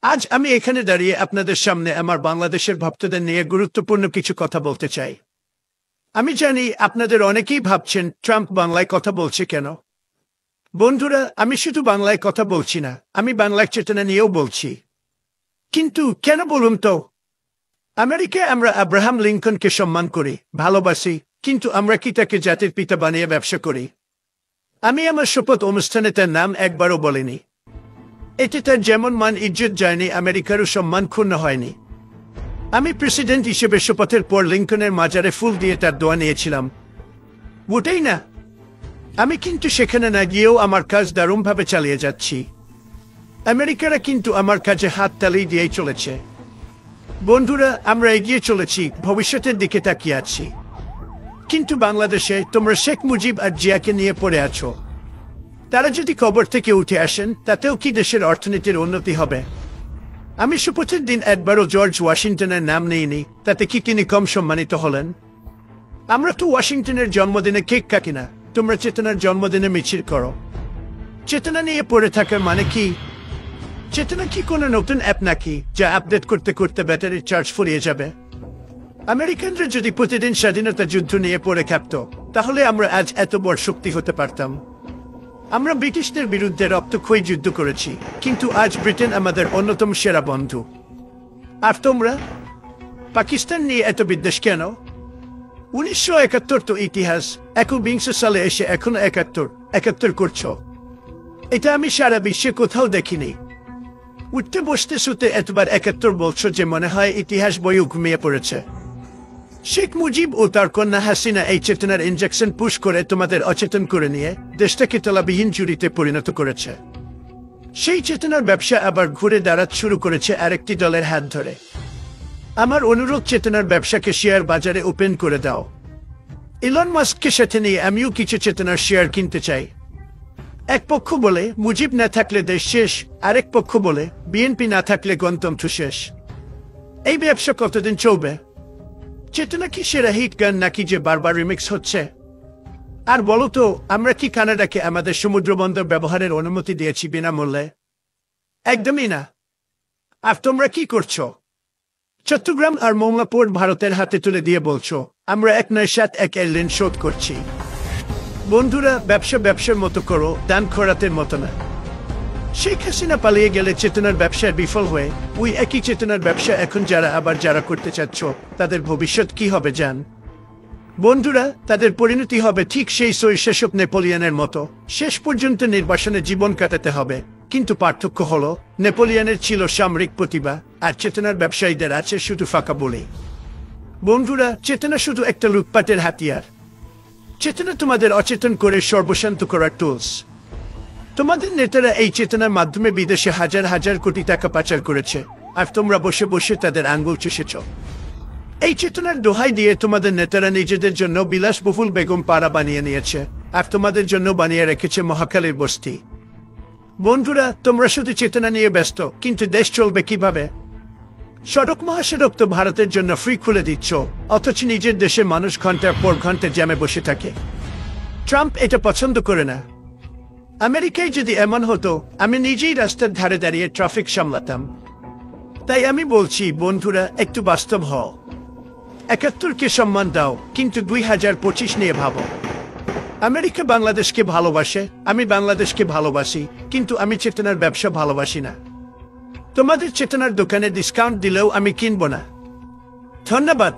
আজ আমি এখানে দাঁড়িয়ে আপনাদের সামনে আমার বাংলাদেশের ভক্তদের নিয়ে গুরুত্বপূর্ণ কিছু কথা বলতে চাই। আমি জানি আপনাদের অনেকেই ভাবছেন ট্রাম্প বাংলায় কথা বলছে কেন। বন্ধুরা, আমি শুধু বাংলায় কথা বলছি না, আমি বাংলার চেতনা নিয়েও বলছি। কিন্তু কেন বলুন তো? আমেরিকায় আমরা আব্রাহাম লিঙ্কনকে সম্মান করি, ভালোবাসি, কিন্তু আমরা কি তাকে জাতির পিতা বানিয়ে ব্যবসা করি? আমি আমার শপথ অনুষ্ঠানে তার নাম একবারও বলিনি। এতে তার যেমন মান ইজ্জত যায়নি, আমেরিকারও সম্মান ক্ষুণ্ণ হয়নি। আমি প্রেসিডেন্ট হিসেবে শপথের পর লিঙ্কনের মাজারে ফুল দিয়ে তার দোয়া নিয়েছিলাম, ওটাই না। আমি কিন্তু সেখানে না গিয়েও আমার কাজ দারুণভাবে চালিয়ে যাচ্ছি। আমেরিকারা কিন্তু আমার কাজে হাত তালি দিয়েই চলেছে। বন্ধুরা, আমরা এগিয়ে চলেছি, ভবিষ্যতের দিকে তাকিয়ে আছি। কিন্তু বাংলাদেশে তোমরা শেখ মুজিব আর জিয়াকে নিয়ে পড়ে আছো। তারা যদি কবর থেকে উঠে আসেন, তাতেও কি দেশের অর্থনীতির উন্নতি হবে? আমি শপথের দিন একবারও জর্জ ওয়াশিংটনের নাম নেইনি, তাতে কি তিনি কম সম্মানিত হলেন? আমরা তো ওয়াশিংটনের জন্মদিনে কেক কাটি না, তোমরা চেতনার জন্মদিনে মিছিল করো। চেতনা নিয়ে পড়ে থাকার মানে কি? চেতনা কি কোনো নতুন অ্যাপ নাকি, যা আপডেট করতে করতে ব্যাটারির চার্জ ফুরিয়ে যাবে? আমেরিকানরা যদি প্রতিদিন স্বাধীনতা যুদ্ধ নিয়ে পড়ে থাকতো, তাহলে আমরা আজ এত বড় শক্তি হতে পারতাম। আমরা ব্রিটিশদের বিরুদ্ধে রক্তক্ষয়ী যুদ্ধ করেছি, কিন্তু আজ ব্রিটেন আমাদের অন্যতম সেরা বন্ধু। আর তোমরা পাকিস্তান নিয়ে এত বিদ্বেষ কেন? 1971 তো ইতিহাস, 21 সালে এসে এখনো 71 করছো। এটা আমি সারা বিশ্বে কোথাও দেখিনি। উঠতে বসতে শুতে এতবার 71 বলছো যে মনে হয় ইতিহাস বইও ঘুমিয়ে পড়েছে। শেখ মুজিব ও তার কন্যা হাসিনা এই চেতনার ইনজেকশন পুশ করে তোমাদের অচেতন করে নিয়ে দেশটাকে তলাবিহীন জুড়িতে পরিণত করেছে। সেই চেতনার ব্যবসা আবার ঘুরে দাঁড়াতে শুরু করেছে আরেকটি দলের হাত ধরে। আমার অনুরোধ, চেতনার ব্যবসাকে শেয়ার বাজারে ওপেন করে দাও। ইলন মাস্ককে সাথে নিয়ে আমিও কিছু চেতনার শেয়ার কিনতে চাই। এক পক্ষ বলে মুজিব না থাকলে দেশ শেষ, আরেক পক্ষ বলে বিএনপি না থাকলে গণতন্ত্র শেষ। এই ব্যবসা কতদিন চলবে? চেতনা কি সেরা হিট গান নাকি যে বারবার রিমিক্স হচ্ছে? আর বলো তো, আমরা কি কানাডাকে আমাদের সমুদ্রবন্দর ব্যবহারের অনুমতি দিয়েছি বিনামূল্যে? একদমই না। আর তোমরা কি করছো? চট্টগ্রাম আর মোংলা পোর্ট ভারতের হাতে তুলে দিয়ে বলছো আমরা 1/7 ঋণ শোধ করছি। বন্ধুরা, ব্যবসা ব্যবসার মতো করো, দান খরাতের মতো না। শেখ হাসিনা পালিয়ে গেলে চেতনার ব্যবসায় বিফল হয়ে ওই একই চেতনার ব্যবসা এখন যারা করতে চাচ্ছ, তাদের ভবিষ্যৎ কি হবে জান? বন্ধুরা, তাদের পরিণতি হবে ঠিক সেই শাসক নেপোলিয়নের মতো। শেষ পর্যন্ত নির্বাসনে জীবন কাটাতে হবে। কিন্তু পার্থক্য হলো, নেপোলিয়নের ছিল সামরিক প্রতিভা, আর চেতনার ব্যবসায়ীদের আছে শুধু ফাঁকা বলে। বন্ধুরা, চেতনা শুধু একটা লুটপাটের হাতিয়ার। চেতনা তোমাদের অচেতন করে সর্বশান্ত করার টুলস। তোমাদের নেতারা এই চেতনার মাধ্যমে বিদেশে হাজার হাজার কোটি টাকা পাচার করেছে, আর তোমরা বসে বসে তাদের আঙ্গুল চুষেছ। এই চেতনার দোহাই দিয়ে তোমাদের নেতারা নিজেদের জন্য বিলাসবহুল বেগম পাড়া বানিয়ে নিয়েছে, আর তোমাদের জন্য বানিয়ে রেখেছে মহাকালীর বস্তি। বন্ধুরা, তোমরা শুধু চেতনা নিয়ে ব্যস্ত, কিন্তু দেশ চলবে কিভাবে? সড়ক মহাসড়ক তো ভারতের জন্য ফ্রি খুলে দিচ্ছ, অথচ নিজের দেশে মানুষ ঘন্টার পর ঘন্টা জ্যামে বসে থাকে। ট্রাম্প এটা পছন্দ করে না। আমেরিকায় যদি এমন হতো, আমি নিজেই রাস্তার ধারে দাঁড়িয়ে ট্রাফিক সামলাতাম। তাই আমি বলছি বন্ধুরা, একটু বাস্তব হও। 71কে সম্মান দাও, কিন্তু 2025 নিয়ে ভাবো। আমেরিকা বাংলাদেশকে ভালোবাসে, আমি বাংলাদেশকে ভালোবাসি, কিন্তু আমি চেতনার ব্যবসা ভালোবাসি না। তোমাদের চেতনার দোকানে ডিসকাউন্ট দিলেও আমি কিনব না। ধন্যবাদ।